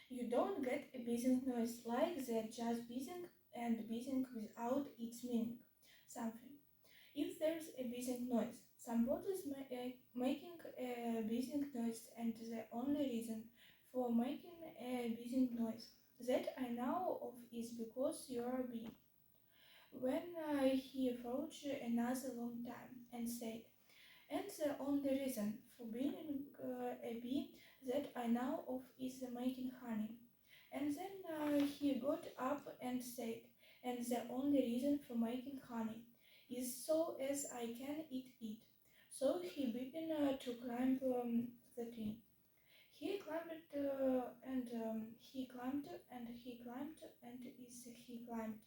You don't get a buzzing noise like that, just buzzing and buzzing without its meaning something. If there's a buzzing noise, somebody is making a buzzing noise, and the only reason for making a buzzing noise that I know of is because you're a bee. When he approached another long time and said, and the only reason for being a bee that I know of is making honey. And then he got up and said, and the only reason for making honey is so as I can eat it. So he began to climb the tree. He climbed and he climbed and he climbed and as he climbed,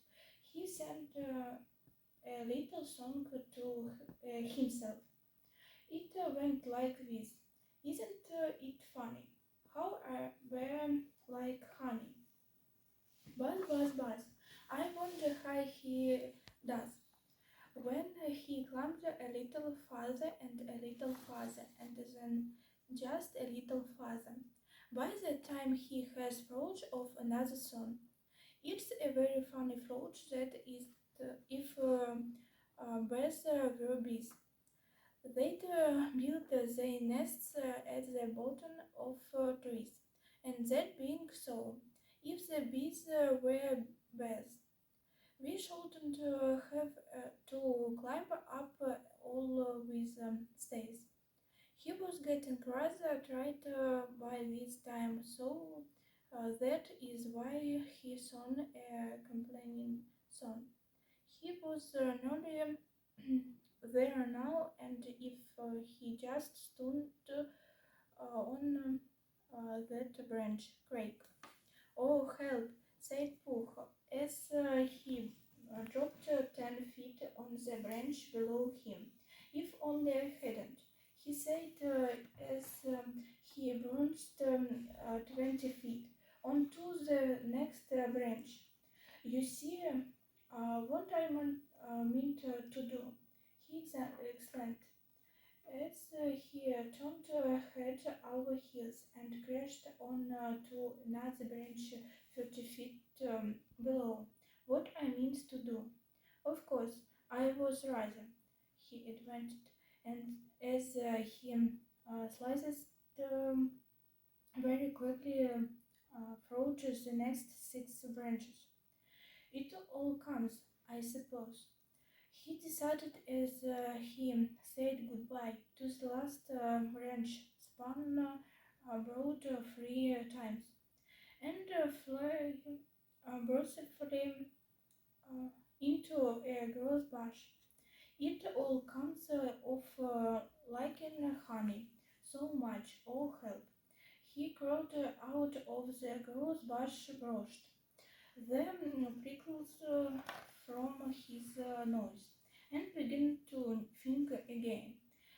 he sang a little song to himself. It went like this. Isn't it funny? How I burn like honey. Buzz, buzz, buzz. I wonder how he does. When he climbed a little farther and a little farther and then just a little farther. By the time he has thought of another song. It's a very funny thought that is if birds were bees. They'd build their nests at the bottom of trees, and that being so, if the bees were bears, we shouldn't have to climb up all with stairs. He was getting rather tired by this time, so that is why he sang a complaining song. He was nearly there now, and if he just stood on that branch, Craig. Oh, help, said Pooh, as he dropped 10 feet on the branch below him. If only I hadn't, he said as he bounced 20 feet onto the next branch. You see what I meant to do, he exclaimed, as he turned head over heels and crashed on to another branch 30 feet below. What I meant to do. Of course, I was rather, he admitted, and as he slices very quickly through the next 6 branches. It all comes, I suppose. He decided as he said goodbye to the last branch, spun broad 3 times, and flew brusquely into a gross bush. It all comes off like in honey, so much, oh help. He crawled out of the gross bush brushed. The prickles from his nose and began to think again.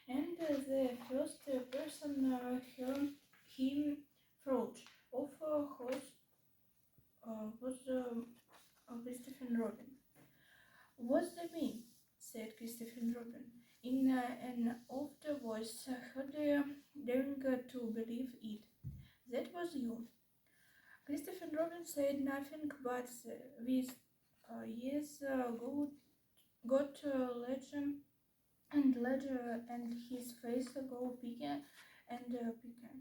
And the first person he thought of was Christopher Robin. "What's the me?" said Christopher Robin, in an oft voice, hardly daring to believe it. "That was you." Christopher Robin said nothing, but with years got ledger and his face go bigger and bigger.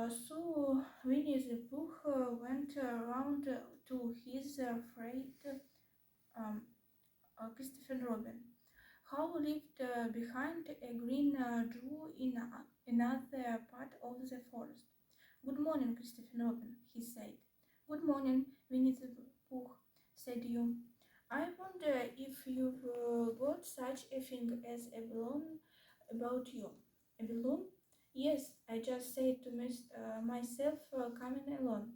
So Winnie-the-Pooh went around to his friend Christopher Robin, who lived behind a green tree in another part of the forest. "Good morning, Christopher Robin," he said. "Good morning, Winnie-the-Pooh," said you. "I wonder if you've got such a thing as a balloon about you." "A balloon?" "Yes, I just said to myself coming along.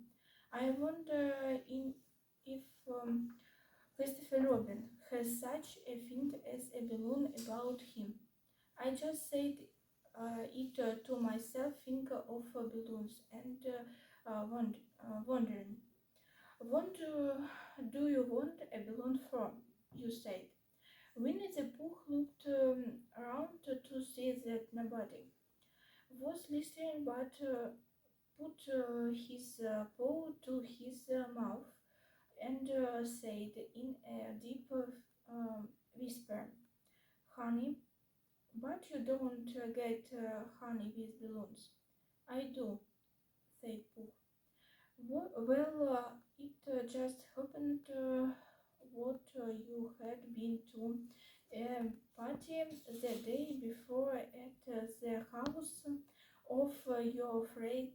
I wonder if Christopher Robin has such a thing as a balloon about him. I just said it to myself, think of balloons and wondering. What do you want a balloon for?" you said. Winnie the Pooh looked around to see that nobody was listening but put his paw to his mouth and said in a deep whisper, "Honey, but you don't get honey with balloons." "I do," said Pooh. Well, it just happened what you had been to a party the day before at the house of your friend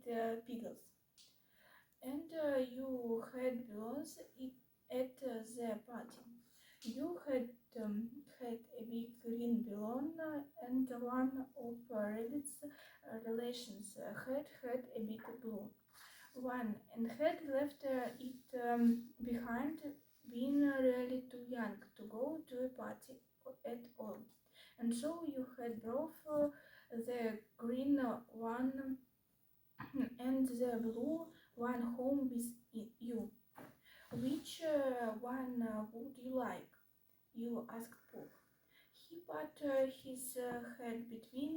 Piggles, and you had balloons at the party. You had a big green balloon, and one of Rabbit's relations had a big balloon one and had left it behind, being really too young to go to a party at all. And so you had brought the green one and the blue one home with you. Which one would you like? You asked Pooh. He put his head between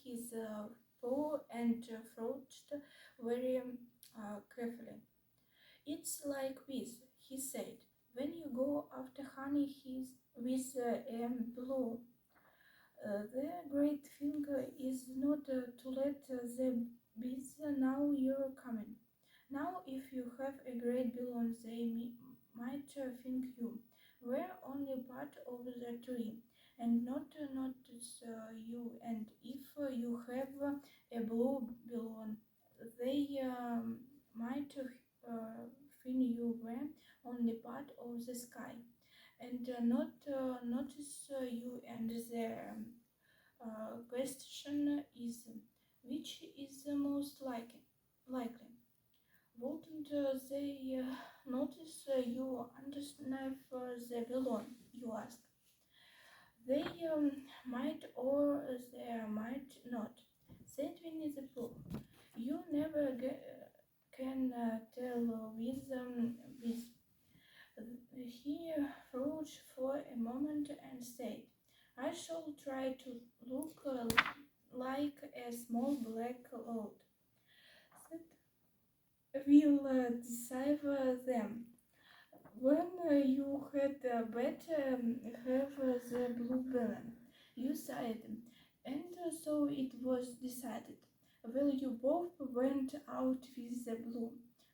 his paw and frowned very carefully. "It's like this," he said, "when you go after honey with a blue. The great thing is not to let the bees know you're coming. Now, if you have a great balloon, they might think you were only part of the tree and not notice you. And if you have a blue balloon, they might think you were only part of the sky and not notice you. And the question is, which is the most likely? Wouldn't they notice you underneath the balloon? You ask. They might or they might not, said Winnie-the-Pooh. You never can tell with. He thought for a moment and said, "I shall try to look like a small black cloud. That will deceive them. When you had better have the blue balloon," you said, and so it was decided. Well, you both went out with the blue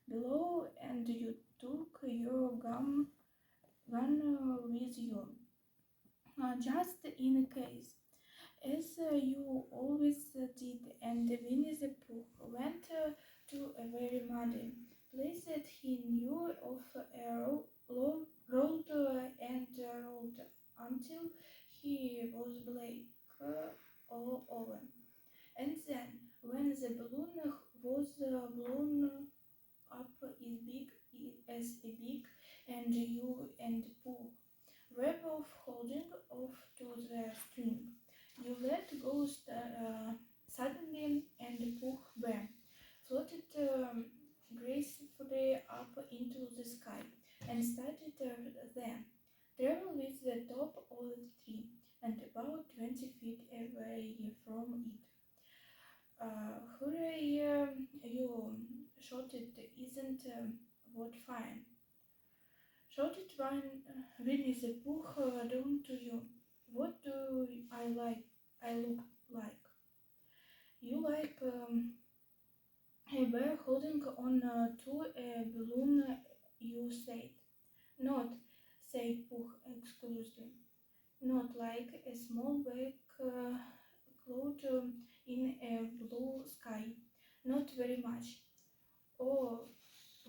below, and you took your gun with you, just in case, as you always did. And Winnie-the-Pooh went to a very muddy place that he knew of, rolled and rolled until he was black all over. And then, when the balloon was blown up as a big, and you and Pooh were both holding off to the string, you let go suddenly, and Pooh Bear floated gracefully up into the sky and started there. Travel with the top of the tree and about 20 feet away from it. "Hooray, you shouted, isn't what fine?" shouted Winnie-the-Pooh down to you. "What do I look like?" "You like a bear holding on to a balloon," you said. "Not," said Pooh exclusively. "Not like a small black cloud in a blue sky. Not very much." "Oh,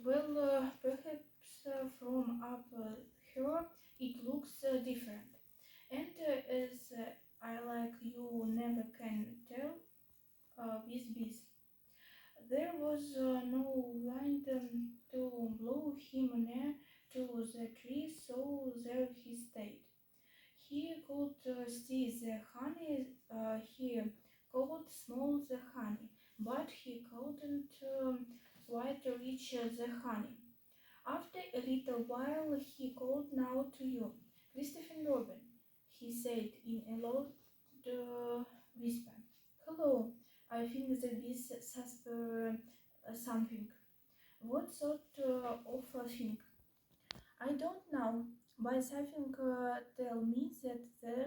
well, perhaps from up here it looks different. And as I like you never can tell with bees." There was no wind to blow him near to the tree, so there he stayed. He could see the honey, he could smell the honey, but he couldn't quite reach the honey. After a little while he called now to you. "Christopher Robin," he said in a loud whisper. "Hello, I think the bees susper something. What sort of a thing? I don't know, but something tell me that they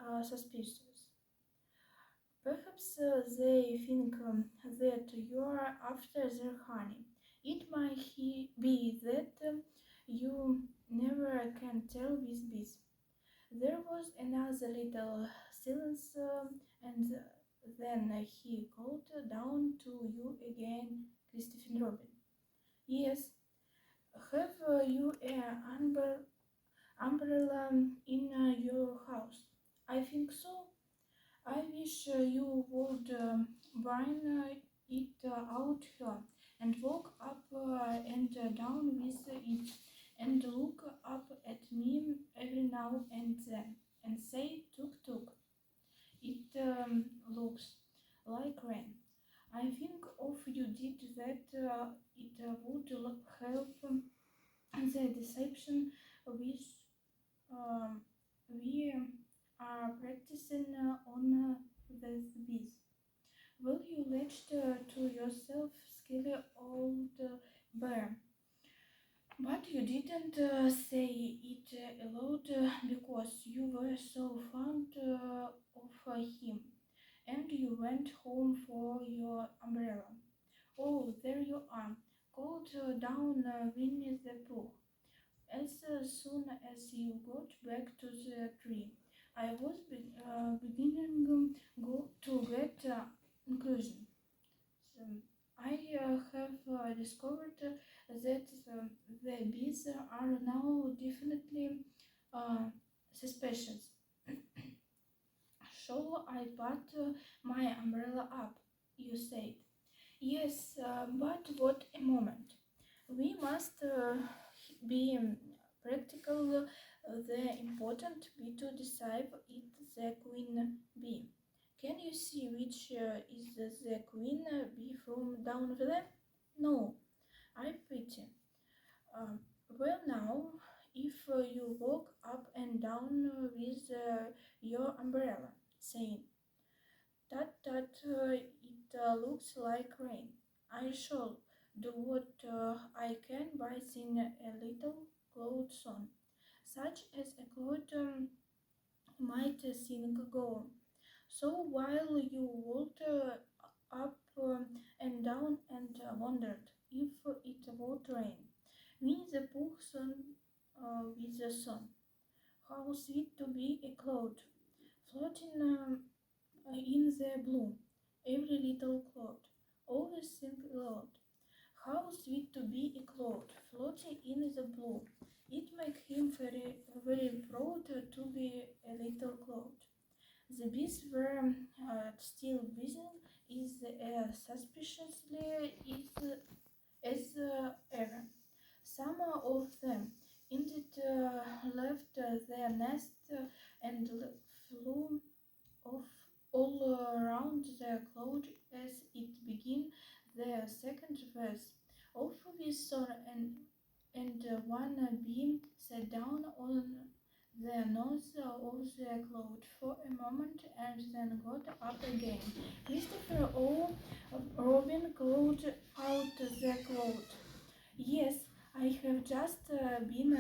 are suspicious. Perhaps they think that you are after their honey. It might be that you never can tell with bees. There was another little silence, and then he called down to you again, Christopher Robin. Yes, have you an umbrella in your house? I think so. I wish you would bring it out here and walk up and down with it and look up at me every now and then and say tuk tuk. It looks like rain. I think if you did that, it would help the deception which we are practicing on these bees. Will you latched to yourself, skilly old bear? But you didn't say it aloud because you were so fond of him, and you went home for your umbrella. Oh, there you are, called down Winnie-the-Pooh. As soon as you got back to the tree, I was beginning to get conclusion. So, I have discovered that the bees are now definitely uh, suspicious. Shall I put my umbrella up? You said. Yes, but what a moment. We must be practical. The important bee to decide is the queen bee. Can you see which is the queen bee from down there? No, I pity. Um, well, now, if you walk up and down with your umbrella, saying, "Tut tut, it looks like rain," I shall do what I can by singing a little cloud song, such as a cloud might sing go. So while you walked up and down and wondered if it would rain, Winnie the Pooh sang with the sun. How sweet to be a cloud, floating in the blue. Every little cloud always sing loud. How sweet to be a cloud, floating in the blue. It makes him very, very proud to be a little cloud. The bees were still buzzing as suspiciously as ever. Some of them indeed left their nest and flew off all around the cloud as it began their second verse. Off we saw and one bee sat down on the nose of the cloud for a moment and then got up again. Christopher O. Robin called out the cloud. Yes, I have just been